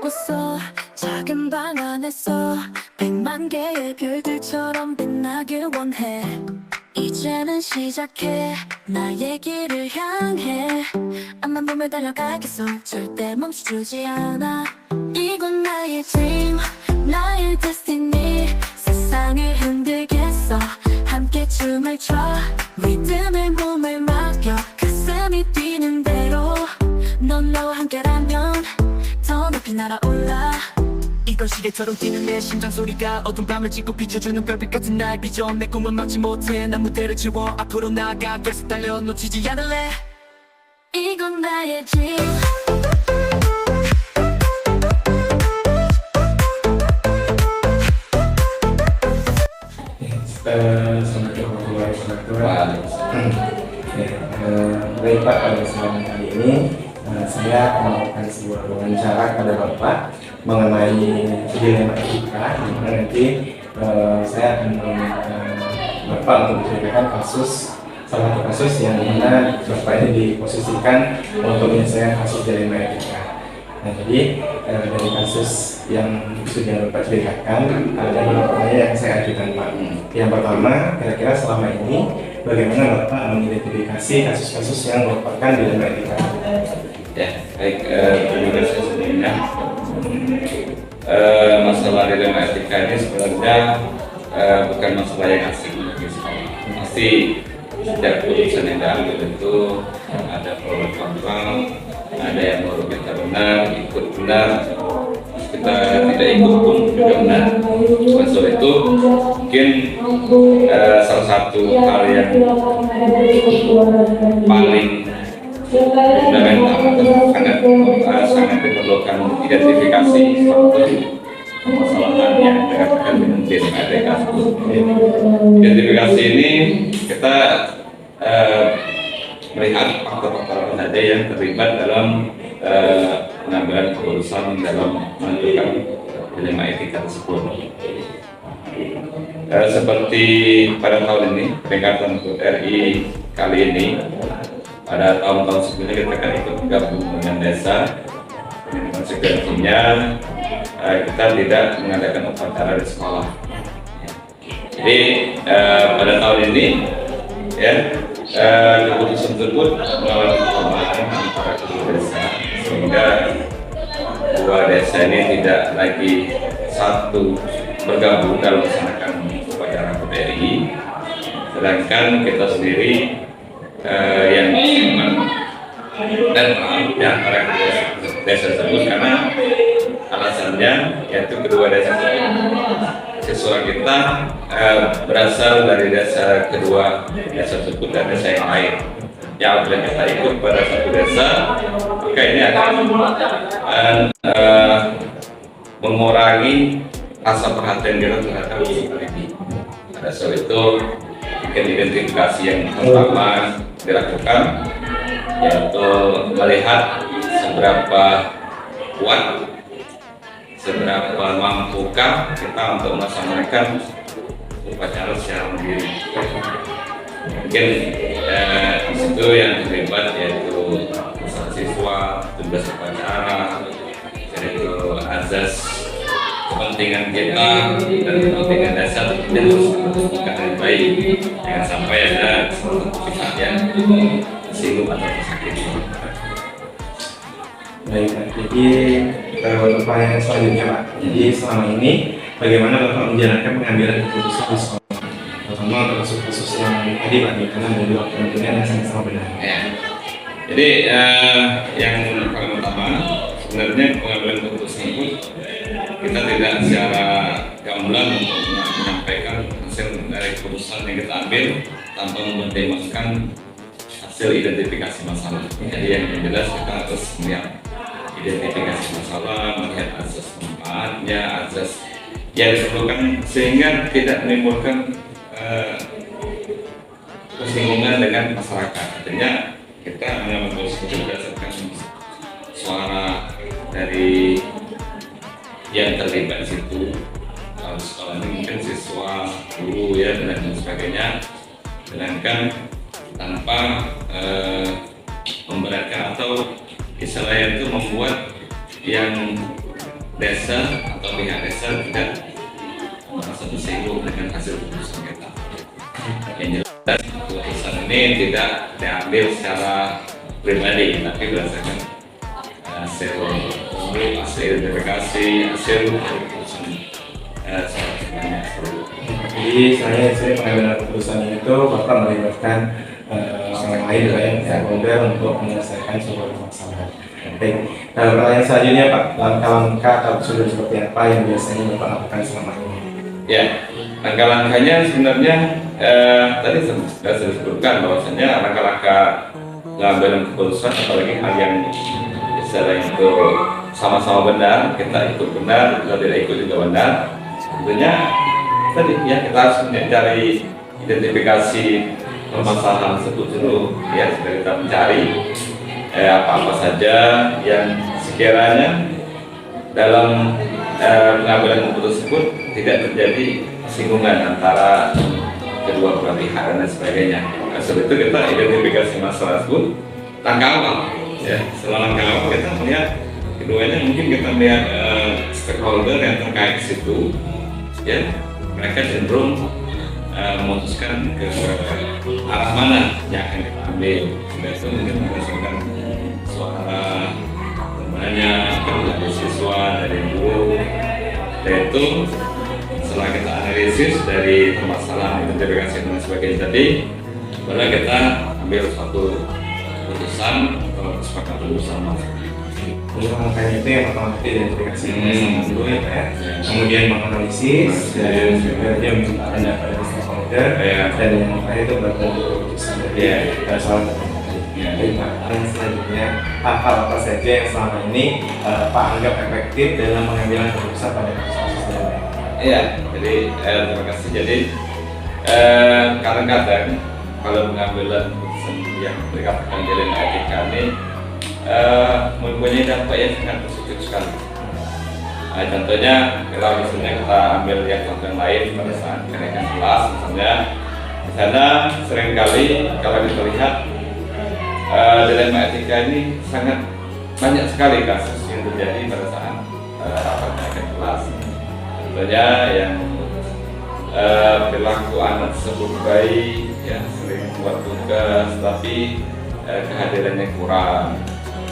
있어 작은 방 안에서 100만 개의 별들처럼 빛나길 원해. 이제는 시작해 나의 길을 향해 앞만 보며 달려가겠어. 절대 멈춰주지 않아. 이건 나의 dream, 나의 destiny. 세상을 흔들겠어. 함께 춤을 춰 리듬을 몸을 맡겨. 가슴이 뛰는 대로 넌 나와 함께라면 더 높이 날아올라. 이건 시계처럼 뛰는 내 심장 소리가 어두운 밤을 찢고 비춰주는 별빛 같은 날 비전. 내 꿈은 막지 못해 난 무대를 지워 앞으로 나아가 계속 달려 놓치지 않을래. 이건 나의 dream. Assalamualaikum warahmatullahi wabarakatuh. Baik Pak, pada kesempatan kali ini saya melakukan sebuah wawancara kepada Bapak mengenai dilema etika, di mana nanti saya akan meminta Bapak untuk menceritakan salah satu kasus yang mana Bapak ini diposisikan untuk menyelesaikan kasus dilema etika. Nah, jadi dari kasus yang sudah Bapak ceritakan, ada beberapa pertanyaan yang saya ajukan Pak. Yang pertama, kira-kira selama ini bagaimana Bapak mengidentifikasi kasus-kasus yang merupakan dilema etika? Ya, baik, terima kasih sebelumnya. Masalah dilema etika ini sebenarnya bukan masalah yang asing bagi sekolah. Pasti setiap keputusan yang diambil itu ada pro dan kontra, ada yang menurut kita benar, ikut benar, kita tidak ikut pun juga benar. Maksud itu mungkin salah satu hal yang paling fundamental, sangat diperlukan identifikasi suatu permasalahan yang dikatakan dengan dilema etika. Identifikasi ini kita melihat faktor-faktor apa saja yang terlibat dalam pengambilan keputusan dalam menentukan dilema etika tersebut. Seperti pada tahun ini, peringatan HUT RI kali ini, pada tahun-tahun sebelumnya kita akan ikut gabung dengan desa. Konsekuensinya kita tidak mengadakan upacara di sekolah. Jadi pada tahun ini, ya, keputusan tersebut melalui pertemuan antara kedua desa, sehingga dua desa ini tidak lagi satu bergabung dalam melaksanakan upacara HUT RI, sedangkan kita sendiri yang netral di antara kedua desa tersebut, karena alasannya yaitu kedua desa siswa kita berasal dari desa kedua desa tersebut dan desa yang lain. Ya, apabila kita ikut pada satu desa, maka ini akan mengurangi rasa perhatian kita terhadap ini. Pada saat itu, identifikasi yang pertama dilakukan yaitu melihat seberapa kuat, seberapa mampukah kita untuk melaksanakan upacara secara mandiri. Mungkin itu yang terlibat yaitu usaha siswa, tugas upacara, yaitu azas kepentingan kita dan kepentingan dasar tidak harus dilakukan dengan baik, jangan sampai ada satu pihak yang tersinggung atau tersakiti. Baik Pak, jadi untuk pertanyaan selanjutnya Pak, jadi selama ini bagaimana Bapak menjalankan pengambilan keputusan di sekolah, terutama untuk kasus-kasus yang tadi Pak, karena ada dua penentuan yang sama-sama benar. Ya. Jadi yang paling utama sebenarnya pengambilan keputusan itu kita tidak secara gamblang untuk menyampaikan hasil dari keputusan yang kita ambil tanpa mempertimbangkan hasil identifikasi masalah. Jadi yang jelas kita harus melihat identifikasi masalah, melihat asas manfaatnya, asas yang diperlukan sehingga tidak menimbulkan kesinggungan dengan masyarakat. Artinya kita mengambil keputusan berdasarkan suara dari yang terlibat di situ. Kalau sekolah ini mungkin siswa, guru ya dan sebagainya, sedangkan tanpa memberatkan atau istilahnya itu membuat yang desa atau pihak desa tidak merasa tersinggung dengan hasil keputusan kita. Yang jelas keputusan ini tidak diambil secara pribadi, tapi berdasarkan hasil identifikasi, hasil keputusan sebanyak seluruh. Jadi saya pengambilan keputusan itu Bapak melibatkan orang lain yang stakeholder untuk menyelesaikan sebuah masalah. Baik, pertanyaan selanjutnya Pak, langkah-langkah atau prosedur seperti apa yang biasanya Bapak lakukan selama ini? Ya, langkah-langkahnya sebenarnya tadi sudah saya sebutkan bahwasanya langkah-langkah pengambilan keputusan, apalagi hal yang misalnya itu sama-sama benar, kita ikut benar, kita tidak ikut juga benar. Tentunya tadi ya kita harus mencari identifikasi permasalahan tersebut dulu, ya supaya kita mencari apa-apa saja yang sekiranya dalam pengambilan keputusan tersebut tidak terjadi singgungan antara kedua belah pihak dan sebagainya. Sebab itu kita identifikasi masalah tersebut langkah awal. Ya, setelah langkah awal kita melihat keduanya, mungkin kita melihat stakeholder yang terkait di situ, ya mereka cenderung memutuskan ke arah mana yang akan kita ambil. Sudah itu mungkin berdasarkan suara temannya, dari siswa, dari guru, dan itu setelah kita analisis dari permasalahan identifikasi dan sebagainya tadi, baru kita ambil suatu keputusan atau kesepakatan bersama. Untuk langkah itu yang pertama itu identifikasi sama dulu ya Pak ya. Kemudian menganalisis dan juga dia minta pendapat dari stakeholder dan yang terakhir itu berbentuk keputusan dari soal tadi. Baik Pak, yang selanjutnya hal-hal apa saja yang selama ini Pak anggap efektif dalam pengambilan keputusan pada kasus-kasus lain? Iya, jadi terima kasih. Jadi kadang-kadang kalau pengambilan keputusan yang dikatakan dalam etika ini mempunyai dampak yang sangat positif sekali. Contohnya, kalau misalnya kita ambil yang contoh yang lain pada saat kenaikan kelas, misalnya di sana seringkali kalau kita lihat dilema etika ini sangat banyak sekali kasus yang terjadi pada saat rapat kenaikan kelas. Contohnya yang perilaku anak tersebut baik, ya sering buat tugas tapi kehadirannya kurang.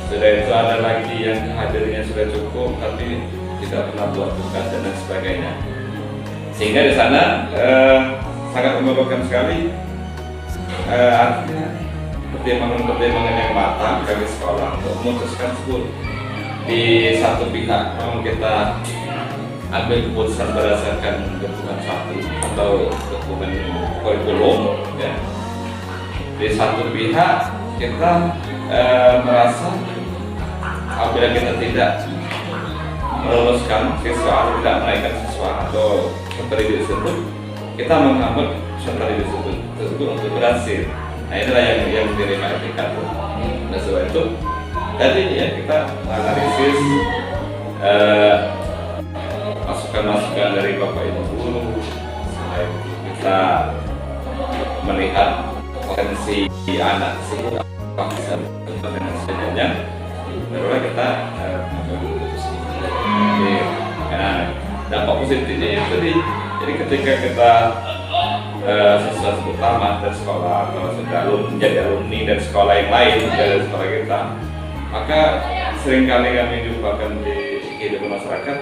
Sudah itu ada lagi yang kehadirannya sudah cukup tapi tidak pernah buat tugas dan lain sebagainya. Sehingga di sana sangat memerlukan sekali pertimbangan yang matang bagi sekolah untuk memutuskan tersebut. Di satu pihak memang kita ambil keputusan berdasarkan dokumen satu atau dokumen kurikulum, ya. Di satu pihak kita merasa apabila kita tidak meluluskan siswa atau tidak menaikkan siswa atau peserta tersebut, kita menghambat peserta tersebut untuk berhasil. Nah inilah yang diterima etika. Nah sebab itu tadi ya kita analisis masukan-masukan dari Bapak Ibu guru, selain kita melihat potensi anak tersebut apa bisa dengan sebagainya, barulah kita mengambil keputusan. Nah, dampak positifnya itu jadi ketika kita siswa sebut tamat dari sekolah atau sudah menjadi alumni dari sekolah yang lain dari sekolah kita, maka seringkali kami jumpakan di kehidupan masyarakat,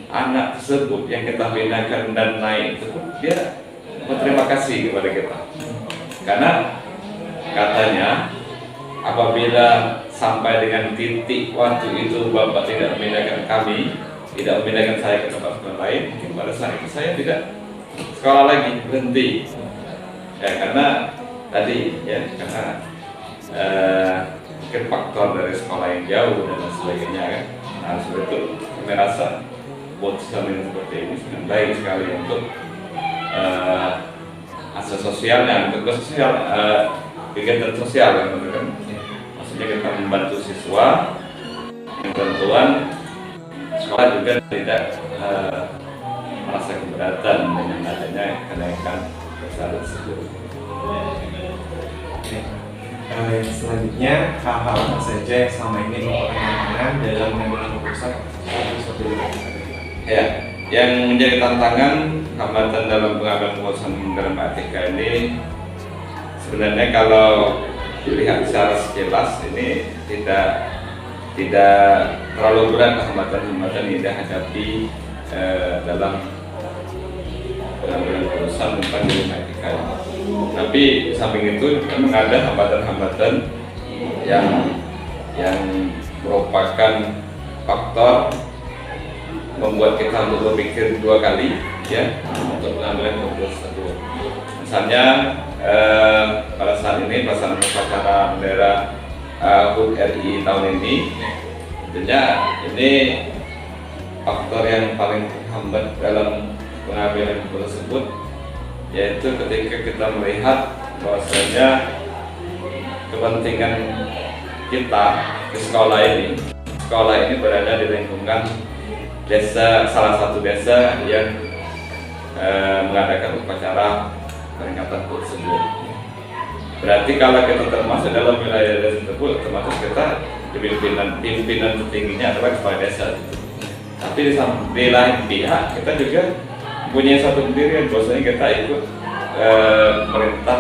anak tersebut yang kita binakan dan naik tersebut dia berterima kasih kepada kita karena katanya apabila sampai dengan titik waktu itu Bapak tidak memindahkan kami, tidak memindahkan saya ke tempat sekolah lain, mungkin pada saat itu saya tidak sekolah lagi, berhenti ya, karena tadi ya karena mungkin faktor dari sekolah yang jauh dan sebagainya kan. Nah seperti itu kami rasa keputusan yang seperti ini sangat baik sekali untuk asas sosialnya, untuk sosial kegiatan sosial kan. Maksudnya kita membantu siswa yang tentuan sekolah juga tidak merasa keberatan dengan adanya kenaikan besar tersebut. Yang selanjutnya hal-hal apa saja yang selama ini merupakan tantangan dalam mengambil keputusan seperti itu? Ya, yang menjadi tantangan hambatan dalam pengambilan keputusan dalam etika ini sebenarnya kalau dilihat secara sekilas ini tidak terlalu berat hambatan-hambatan yang dihadapi dalam pengambilan keputusan tentang ilmu etika. Tapi samping itu memang ada hambatan-hambatan yang merupakan faktor membuat kita untuk berpikir dua kali ya untuk pengambilan keputusan tersebut. Misalnya pada saat ini pelaksanaan upacara bendera HUT RI tahun ini, tentunya ini faktor yang paling hambat dalam pengambilan keputusan tersebut, yaitu ketika kita melihat bahwasanya kepentingan kita ke sekolah ini berada di lingkungan desa, salah satu desa yang mengadakan upacara peringatan HUT tersebut. Berarti kalau kita termasuk dalam wilayah desa tersebut, termasuk kita di pimpinan tertingginya adalah kepala desa. Tapi di lain pihak kita juga punya satu pendirian bahwasanya kita ikut pemerintah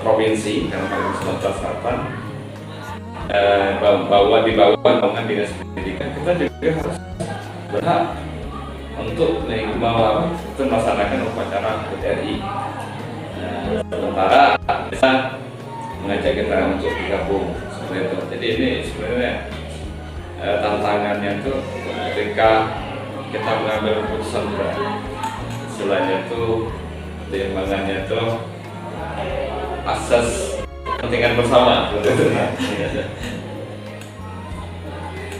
provinsi dalam hal ini Sumatera Selatan, di bawah naungan dinas pendidikan. Kita juga harus berhak untuk melaksanakan upacara HUT RI. Sementara bisa mengajak kita untuk bergabung seperti itu. Jadi ini sebenarnya tantangannya itu ketika kita mengambil keputusan istilahnya itu pertimbangannya itu asas kepentingan bersama.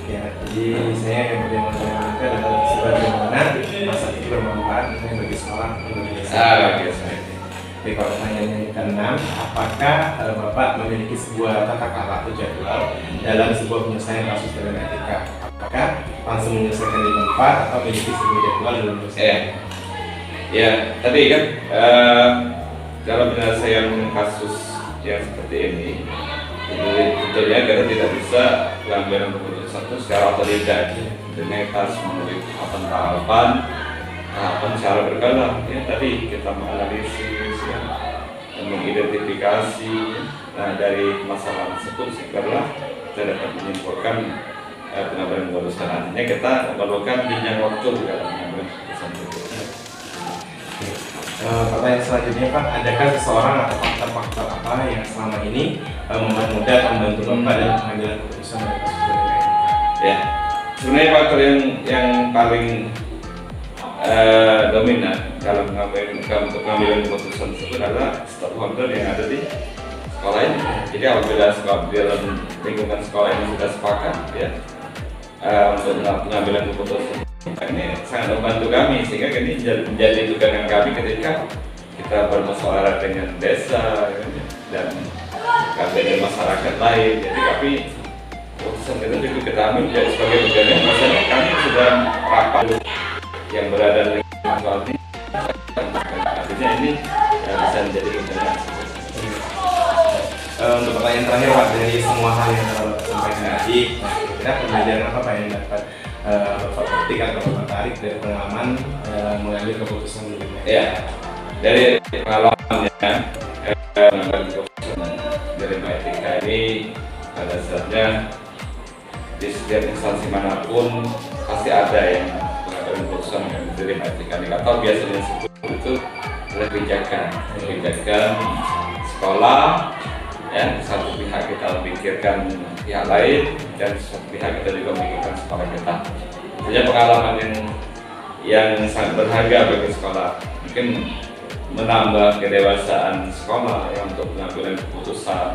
Ya, jadi saya yang pertimbangan itu adalah sebagaimana masa itu bermanfaat misalnya bagi sekolah bagi desa. Jadi kalau pertanyaannya yang keenam, apakah Bapak memiliki sebuah tata cara atau jadwal dalam sebuah penyelesaian kasus dalam etika? Apakah langsung menyelesaikan di tempat atau memiliki sebuah jadwal dalam penyelesaian? Ya, tadi kan dalam penyelesaian kasus yang seperti ini, tentunya kita tidak bisa pengambilan keputusan itu secara otodidak. Tentunya kita harus melalui tahapan secara berkala. Ya, tadi kita menganalisis, ya, dan mengidentifikasi. Nah, dari masalah tersebut setelah kita dapat menyimpulkan pengambilan keputusan. Artinya kita memerlukan jenjang waktu dalam pengambilan keputusan tersebut. Pertanyaan selanjutnya Pak, adakah seseorang atau faktor-faktor apa yang selama ini mempermudah atau membantu Bapak dalam pengambilan keputusan dari kasus etika? Ya, sebenarnya faktor yang paling dominan dalam pengambilan keputusan tersebut adalah stakeholder yang ada di sekolah ini. Jadi apabila dalam lingkungan sekolah ini sudah sepakat ya untuk pengambilan keputusan, ini sangat membantu kami sehingga ini menjadi tugas kami ketika kita bermusyawarah dengan desa dan dengan masyarakat lain. Jadi kami keputusan kita juga kita ambil sebagai tugas masyarakat. Kami sudah rapat yang berada di lingkungan ini, artinya ini bisa menjadi tugas. Untuk pertanyaan terakhir Pak, dari semua hal yang Bapak sampaikan tadi, kira pembelajaran apa Pak yang dapat Bapak petik atau Bapak tarik dari pengalaman mengambil keputusan di dunia? Ya, dari pengalamannya mengambil keputusan dari etika ini pada dasarnya di setiap instansi manapun pasti ada yang mengambil keputusan dari etika ini. Atau biasanya disebut itu adalah kebijakan sekolah. Ya, satu pihak kita memikirkan pihak lain dan satu pihak kita juga memikirkan sekolah kita. Tentunya pengalaman yang sangat berharga bagi sekolah, mungkin menambah kedewasaan sekolah ya, untuk pengambilan keputusan.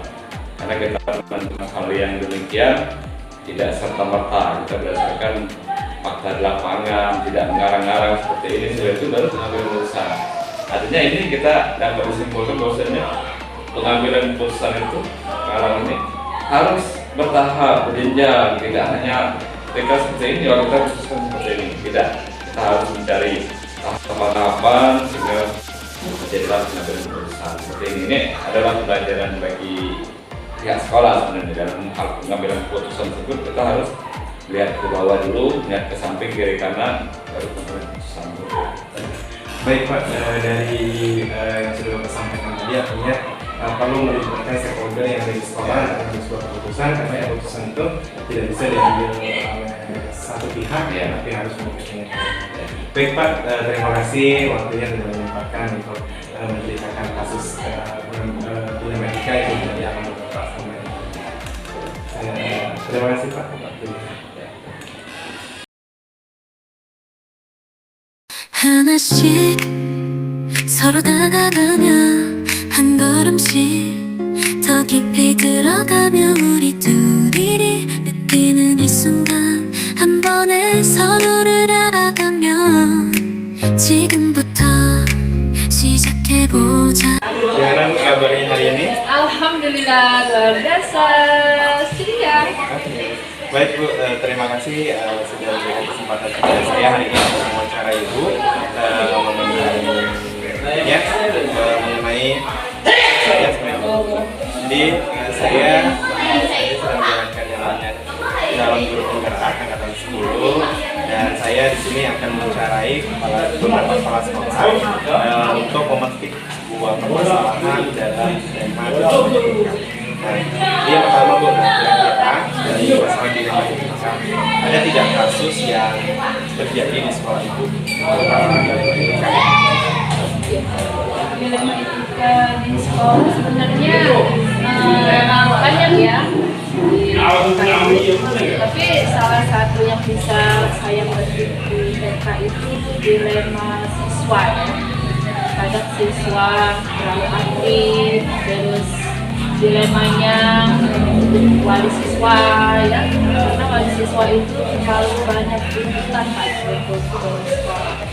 Karena kita menentukan hal yang demikian tidak serta-merta, kita berdasarkan fakta di lapangan, tidak mengarang-arang seperti ini. Setelah itu baru pengambilan keputusan. Artinya ini kita dapat disimpulkan bahwasanya pengambilan keputusan itu sekarang ini harus bertahap, berjenjang, tidak hanya ketika seperti ini, kalau kita putuskan seperti ini, tidak. Kita harus mencari tahapan-tahapan sehingga menjadilah pengambilan keputusan seperti ini. Ini adalah pelajaran bagi pihak sekolah sebenarnya dalam hal pengambilan keputusan tersebut. Kita harus lihat ke bawah dulu, lihat ke samping kiri kanan, baru kemudian sambung. Baik Pak, dari yang sudah Bapak sampaikan tadi artinya perlu melibatkan stakeholder yang ada di sekolah dalam sebuah keputusan, karena keputusan itu tidak bisa diambil oleh satu pihak ya, tapi harus melibatkan. Baik Pak, terima kasih waktunya sudah menyempatkan untuk menceritakan kasus problematika yang tadi akan Bapak sampaikan. Terima kasih Pak. 하나씩 서로 다가가며 한 걸음씩 더 깊이 들어가며 우리 둘이 느끼는 이 순간 한 번에 서로를 알아가며 지금부터 시작해보자. Gimana kabarnya hari ini? Alhamdulillah luar biasa ceria. Baik Bu, terima kasih sudah memberikan kesempatan kepada saya hari ini untuk mewawancara Ibu mengenai saya sebenarnya. Jadi saya sedang menjalankan yang namanya calon guru penggerak angkatan 10 dan saya di sini akan mewawancarai beberapa kepala sekolah untuk memetik sebuah permasalahan dalam tema pendidikan. Nah, yang pertama Bu, kira-kira dari masalah dilema ini ada tidak kasus yang terjadi di sekolah Ibu dalam pendidikan? Dilema etika di sekolah sebenarnya banyak ya. Tapi salah satu yang bisa saya petik di TK itu dilema siswa ya. Kadang siswa terlalu aktif, terus dilemanya wali siswa ya, karena wali siswa itu terlalu banyak tuntutan untuk sekolah.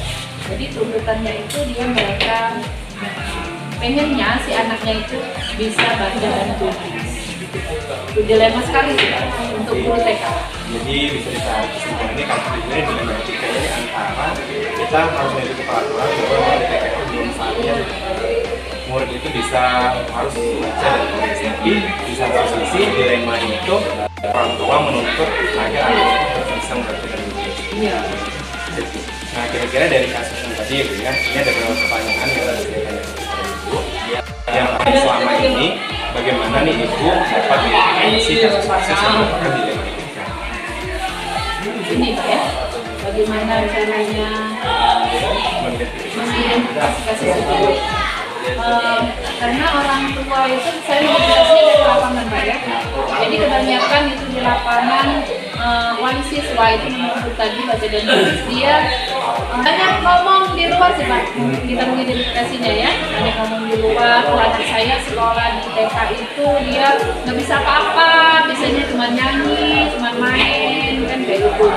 Jadi tuntutannya itu dia mereka pengennya si anaknya itu bisa baca dan tulis. Itu dilema sekali sih untuk guru TK. Jadi bisa ditarik kesimpulannya kalau sebenarnya dilema etika ini antara kita harus mengikuti peraturan bahwa di TK itu belum saatnya murid itu bisa harus baca dan tulis, tapi di satu sisi dilema itu orang tua menuntut agar anak itu bisa membaca dan tulis. Nah, kira-kira dari kasus yang tadi Bu ya, ini ada beberapa pertanyaan yang harus saya tanyakan kepada Ibu. Yang selama ini bagaimana nih Ibu dapat mendeteksi kasus-kasus yang merupakan dilema etika? Ini Pak ya, bagaimana caranya mengidentifikasi kasus itu? Karena orang tua itu saya mengidentifikasinya dari lapangan Pak ya. Jadi kebanyakan itu di lapangan wali siswa itu menuntut tadi baca dan tulis, dia banyak ngomong di luar sih Pak. Kita mengidentifikasinya ya, banyak ngomong di luar. Anak saya sekolah di TK itu dia nggak bisa apa-apa, biasanya cuma nyanyi, cuma main kan kayak gitu.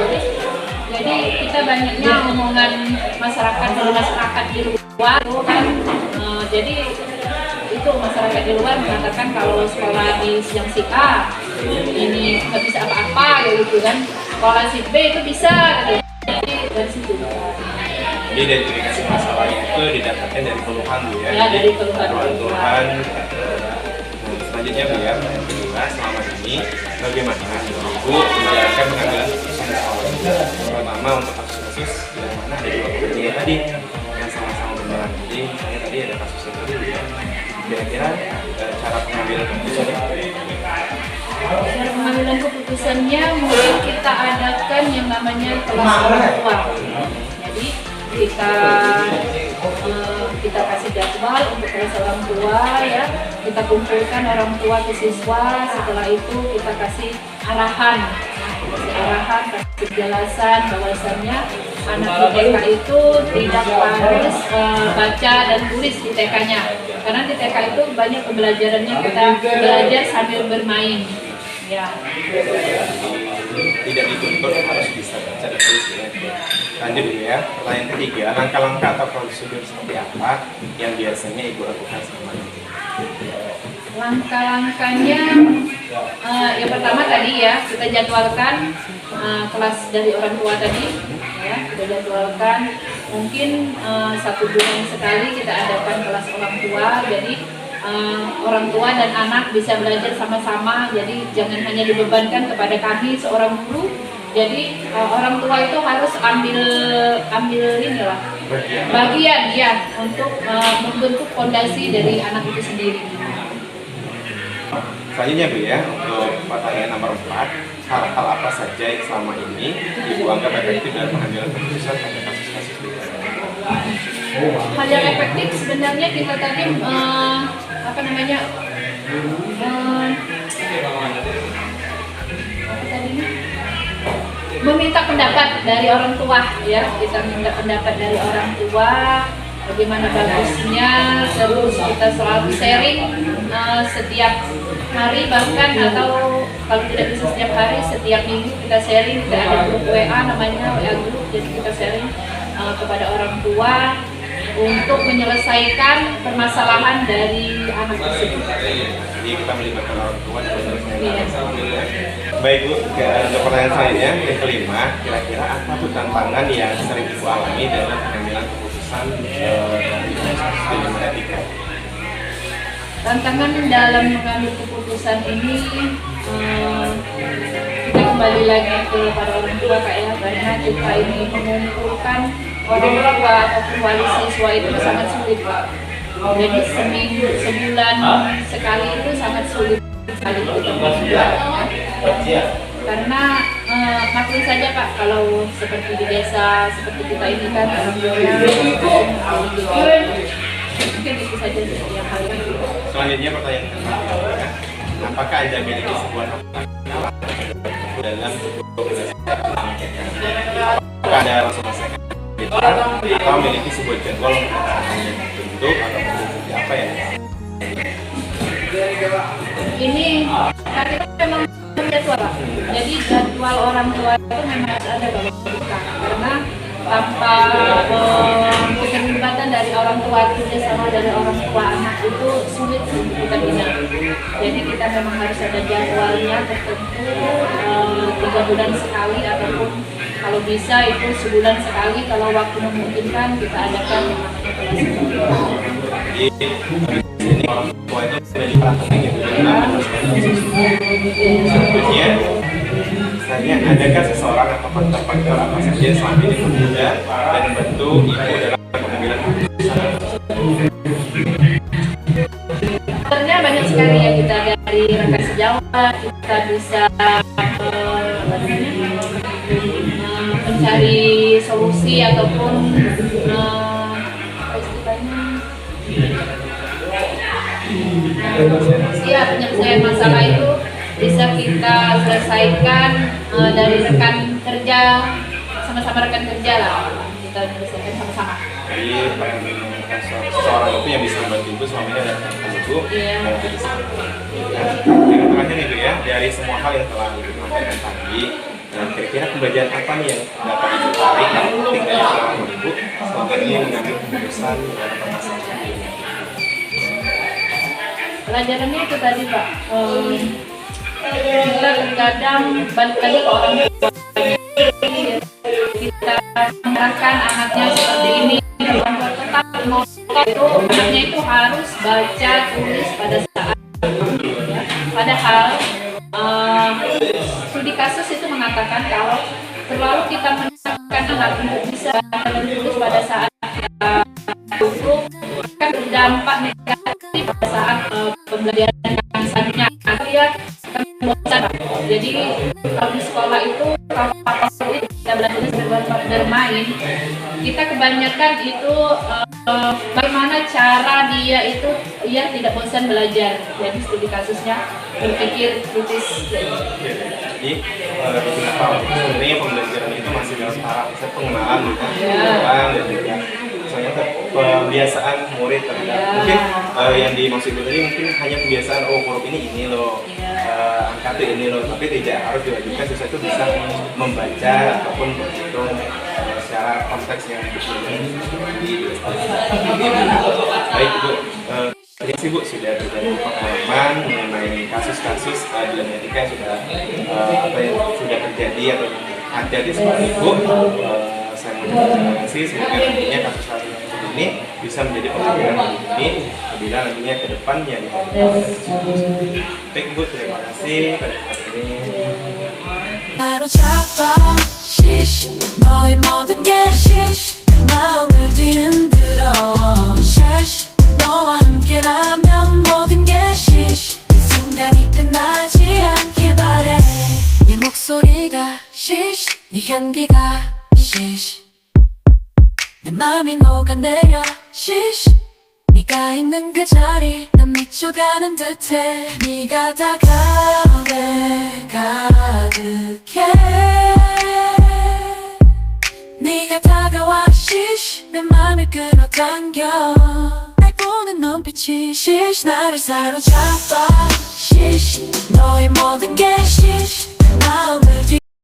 Jadi kita banyaknya omongan masyarakat dari masyarakat di luar itu kan. Jadi itu masyarakat di luar mengatakan kalau sekolah di yang si A ini nggak bisa apa-apa gitu kan, sekolah si B itu bisa gitu. Jadi dari situ. Jadi identifikasi masalah itu didapatkan dari keluhan Bu ya. Ya, dari keluhan. Selanjutnya Bu ya, yang kedua, selama ini bagaimana Ibu menjalankan pengambilan keputusan di sekolah ini, terutama untuk kasus-kasus yang mana ada dua kepentingan tadi yang sama-sama berjalan. Jadi misalnya tadi ada kasus yang tadi Bu ya. Kira-kira cara pengambilan keputusan Cara pengambilan keputusannya mungkin kita adakan yang namanya kelas orang tua. Jadi kita kasih jadwal untuk kelas orang tua ya, kita kumpulkan orang tua ke siswa. Setelah itu kita kasih arahan, kasih penjelasan bahwasannya anak di TK itu tidak harus baca dan tulis di TK-nya, karena di TK itu banyak pembelajarannya kita belajar sambil bermain ya. Tidak dituntut harus bisa baca dan tulis ya. Lanjut Bu ya, pertanyaan ketiga, langkah-langkah atau prosedur seperti apa yang biasanya Ibu lakukan selama ini? Langkah-langkahnya yang pertama tadi ya, kita jadwalkan kelas dari orang tua tadi ya, kita jadwalkan mungkin 1 bulan sekali kita adakan kelas orang tua. Jadi orang tua dan anak bisa belajar sama-sama, jadi jangan hanya dibebankan kepada kami seorang guru, Jadi orang tua itu harus ambil inilah bagian ya untuk membentuk fondasi dari anak itu sendiri. Selanjutnya Bu ya, untuk pertanyaan nomor 4, hal-hal apa saja yang selama ini Ibu anggap efektif dalam pengambilan keputusan pada kasus-kasus pidana? Hal yang efektif sebenarnya kita tadi apa tadi meminta pendapat dari orang tua ya, kita minta pendapat dari orang tua bagaimana bagusnya, terus kita selalu sharing setiap hari, bahkan atau kalau tidak bisa setiap hari, setiap minggu kita sharing. Kita ada grup WA namanya WA group, jadi kita sharing kepada orang tua untuk menyelesaikan permasalahan dari anak tersebut. Jadi kita melibatkan orang tua dalam menyelesaikan Iya. masalah. Baik Bu, untuk pertanyaan selanjutnya yang kelima, kira-kira apa tuh tantangan yang sering Ibu alami dalam pengambilan keputusan dari kasus pidana etika? Tantangan dalam mengambil keputusan ini kita kembali lagi kepada orang tua Kak ya, karena kita ini mengumpulkan orang tua ataupun wali siswa itu sangat sulit Pak. Jadi sebulan sekali itu sangat sulit sekali kita mengumpulkan. Karena maklum saja Pak, kalau seperti di desa seperti kita ini kan orang tuanya mungkin itu saja yang hal yang Selanjutnya pertanyaan kedua, apakah Anda memiliki sebuah dalam apakah Anda langsung menyelesaikan atau memiliki sebuah jadwal bentuk atau seperti apa ya? ini kan kita memang jadwal Pak. Jadi jadwal orang tua itu memang harus ada Bapak Buka, karena tanpa keterlibatan dari orang tua, kerjasama dari orang tua anak itu sulit kita bina. Jadi kita memang harus ada jadwalnya tertentu 3 bulan sekali, ataupun kalau bisa itu sebulan sekali, kalau waktu memungkinkan kita adakan yang namanya kelas sekolah. Jadi ini orang tua itu menjadi peran penting ya dalam selanjutnya. Misalnya, adakah seseorang atau faktor-faktor apa saja selama ini berbeda dan membantu Ibu dalam pengambilan keputusan? Sebenarnya banyak sekali ya, kita dari rekan sejawat kita bisa mencari solusi ataupun apa istilahnya penyelesaian masalah itu bisa kita selesaikan dari rekan kerja, sama-sama rekan kerja lah, kita menyelesaikan sama-sama. Jadi seseorang itu yang bisa membantu Ibu selama ini adalah Ibu dan jadi yang terakhir nih Bu ya, dari semua hal yang telah Ibu sampaikan tadi, kira-kira pembelajaran apa nih yang dapat Ibu tarik atau penting dari pengalaman Ibu selama ini mengambil keputusan dalam permasalahan ini? Pelajarannya itu tadi Pak, kita terkadang balik lagi ke orang tua, kita mengarahkan anaknya seperti ini, orang tua tetap menolak itu anaknya itu harus baca tulis pada saat ya. Padahal studi kasus itu mengatakan kalau terlalu kita menekan anak untuk bisa baca dan tulis pada saat kita duduk kan berdampak negatif pada saat pembelajaran misalnya dia bosan. Jadi kalau di sekolah itu kalau kita belajar bermain, kita kebanyakan itu bagaimana cara dia itu tidak bosan belajar. Jadi studi kasusnya berpikir kritis. Jadi beberapa sebenarnya pembelajaran itu masih dalam tahap pengenalan gitu, dan juga misalnya kebiasaan murid terhadap mungkin yang dimaksud tadi mungkin hanya kebiasaan huruf ini loh, angka itu ini loh, tapi tidak harus diwajibkan siswa itu bisa membaca ataupun berhitung secara konteks yang berbeda. Baik Bu, terima kasih Bu sudah berbagi pengalaman mengenai kasus-kasus keadilan etika yang sudah terjadi atau ada di sekolah Ibu. Saya mengucapkan terima kasih, semoga nantinya kasus-kasus seperti ini bisa menjadi pembelajaran bagi ini apabila nantinya ke depan yang baik Bu, terima kasih pada kesempatan ini. 사로잡아 시시 너의 모든 게 시시 내 마음을 뒤흔들어 시시 너와 함께라면 모든 게 시시 이 순간이 끝나지 않길 바래 네 목소리가 시시 네 향기가 시시 내 맘이 녹아내려 시시 네가 있는 그 자리 난 미쳐가는 듯해 네가 다가오네 가득해 네가 다가와 시시 내 맘을 끌어당겨 날 보는 눈빛이 시시 나를 사로잡아 시시 너의 모든 게 시시 내 마음을